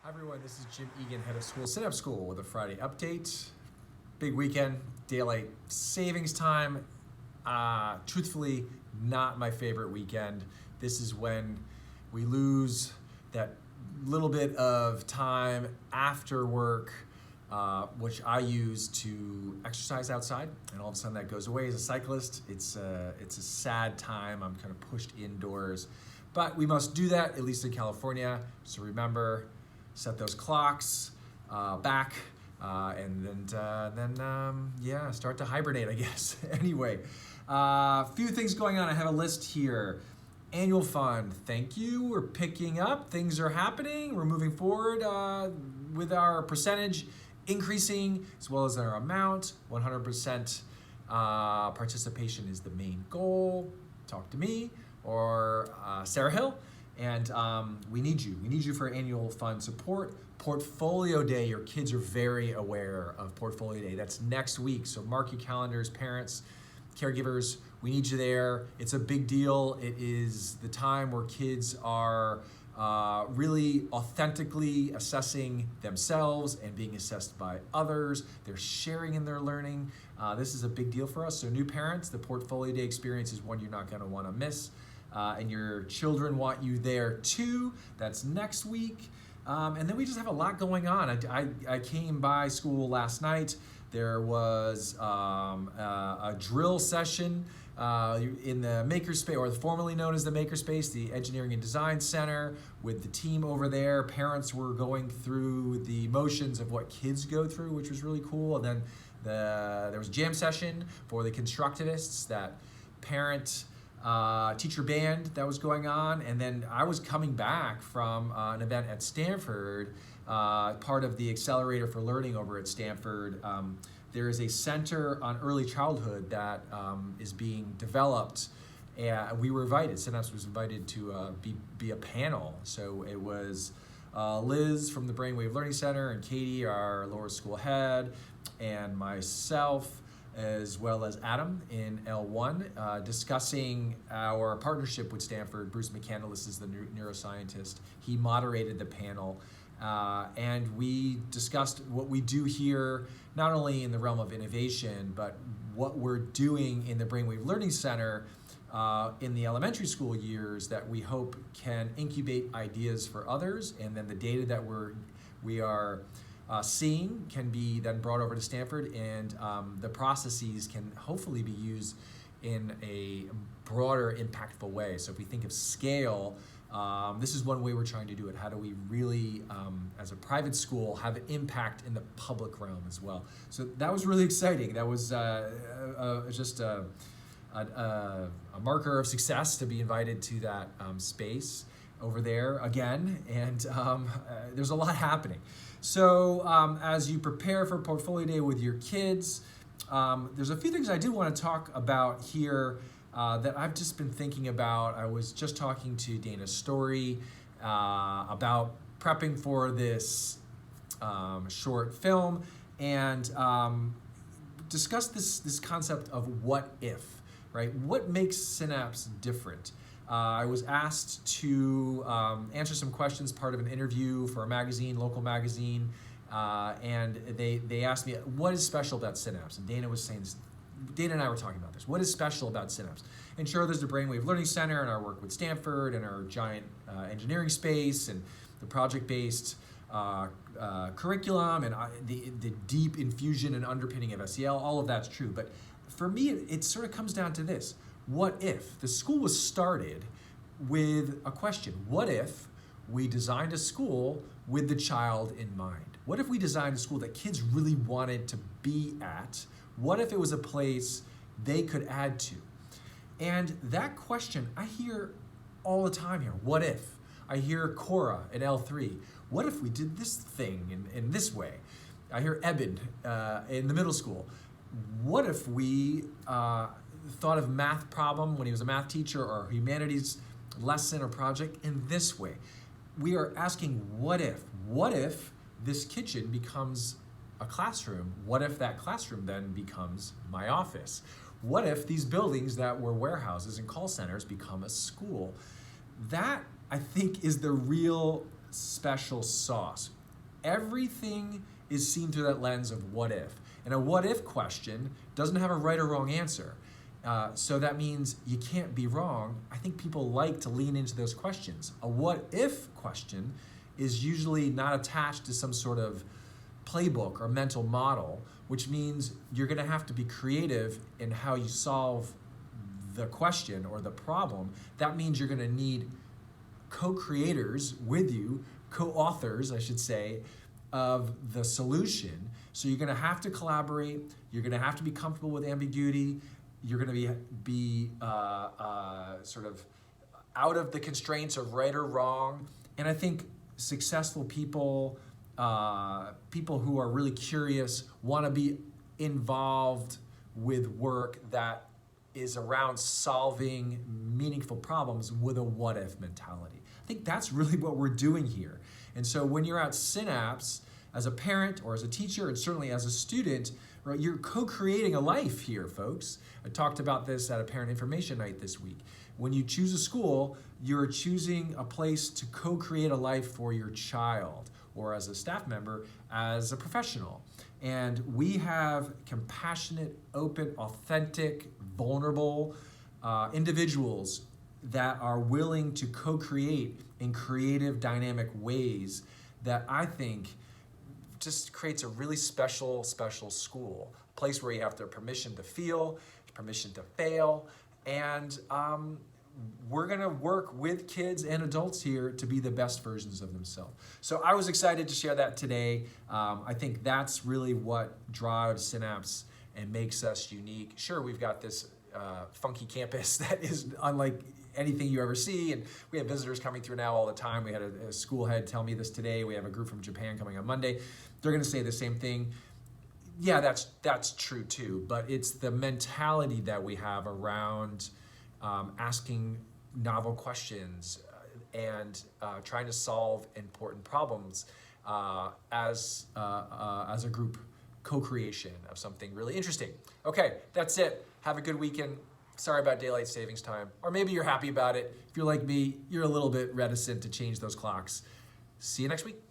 Hi everyone, this is Jim Egan, head of school, Synapse School, with a Friday update. Big weekend, daylight savings time. Truthfully, not my favorite weekend. This is when we lose that little bit of time after work, which I use to exercise outside, and all of a sudden that goes away. As a cyclist, it's a sad time. I'm kind of pushed indoors, but we must do that, at least in California. So remember, set those clocks back, and then start to hibernate, I guess. Anyway, few things going on. I have a list here. Annual fund, thank you. We're picking up. Things are happening. We're moving forward with our percentage increasing as well as our amount. 100% participation is the main goal. Talk to me or Sarah Hill. And we need you. We need you for annual fund support. Portfolio Day, your kids are very aware of Portfolio Day. That's next week, so mark your calendars, parents, caregivers. We need you there. It's a big deal. It is the time where kids are really authentically assessing themselves and being assessed by others. They're sharing in their learning. This is a big deal for us. So new parents, the Portfolio Day experience is one you're not gonna wanna miss. And your children want you there too. That's next week. And then we just have a lot going on. I came by school last night. There was a drill session in the Makerspace, or formerly known as the Makerspace, the Engineering and Design Center, with the team over there. Parents were going through the motions of what kids go through, which was really cool. And then there was a jam session for the constructivists, that parent teacher band that was going on. And then I was coming back from an event at Stanford, part of the Accelerator for Learning over at Stanford. There is a center on early childhood that is being developed, and we were invited. Synapse was invited to be a panel. So it was Liz from the Brainwave Learning Center, and Katie, our lower school head, and myself, as well as Adam in L1, discussing our partnership with Stanford. Bruce McCandless is the neuroscientist. He moderated the panel, and we discussed what we do here, not only in the realm of innovation, but what we're doing in the Brainwave Learning Center in the elementary school years that we hope can incubate ideas for others, and then the data that we are seeing can be then brought over to Stanford, and the processes can hopefully be used in a broader, impactful way. So if we think of scale, this is one way we're trying to do it. How do we really, as a private school, have an impact in the public realm as well? So that was really exciting. That was just a marker of success to be invited to that space over there again, and there's a lot happening. So as you prepare for Portfolio Day with your kids, there's a few things I do want to talk about here that I've just been thinking about. I was just talking to Dana Story about prepping for this short film, and discussed this concept of what if, right? What makes Synapse different? I was asked to answer some questions, part of an interview for a magazine, local magazine, and they asked me, what is special about Synapse? And Dana was saying this. Dana and I were talking about this. What is special about Synapse? And sure, there's the Brainwave Learning Center and our work with Stanford and our giant engineering space and the project-based curriculum and the deep infusion and underpinning of SEL. All of that's true. But for me, it sort of comes down to this. What if? The school was started with a question. What if we designed a school with the child in mind? What if we designed a school that kids really wanted to be at? What if it was a place they could add to? And that question I hear all the time here. What if? I hear Cora at L3. What if we did this thing in this way? I hear Eben in the middle school. What if we thought of math problem when he was a math teacher, or humanities lesson or project in this way? We are asking what if? What if this kitchen becomes a classroom? What if that classroom then becomes my office? What if these buildings that were warehouses and call centers become a school? That, I think, is the real special sauce. everything is seen through that lens of what if. And a what if question doesn't have a right or wrong answer. So that means you can't be wrong. I think people like to lean into those questions. A what if question is usually not attached to some sort of playbook or mental model, which means you're gonna have to be creative in how you solve the question or the problem. That means you're gonna need co-creators with you, co-authors, I should say, of the solution. So you're gonna have to collaborate, you're gonna have to be comfortable with ambiguity, you're gonna be sort of out of the constraints of right or wrong. And I think successful people, people who are really curious, wanna be involved with work that is around solving meaningful problems with a what if mentality. I think that's really what we're doing here. And so when you're at Synapse, as a parent or as a teacher, and certainly as a student, right, you're co-creating a life here, folks. I talked about this at a parent information night this week. When you choose a school, you're choosing a place to co-create a life for your child, or as a staff member, as a professional. And we have compassionate, open, authentic, vulnerable individuals that are willing to co-create in creative, dynamic ways that I think just creates a really special school. A place where you have the permission to feel, permission to fail, and we're gonna work with kids and adults here to be the best versions of themselves. So I was excited to share that today. I think that's really what drives Synapse and makes us unique. Sure, we've got this funky campus that is unlike anything you ever see, and we have visitors coming through now all the time. We had a school head tell me this today. We have a group from Japan coming on Monday. They're gonna say the same thing. Yeah, that's true too, but it's the mentality that we have around asking novel questions and trying to solve important problems as a group co-creation of something really interesting. Okay, that's it. Have a good weekend. Sorry about daylight savings time. Or maybe you're happy about it. If you're like me, you're a little bit reticent to change those clocks. See you next week.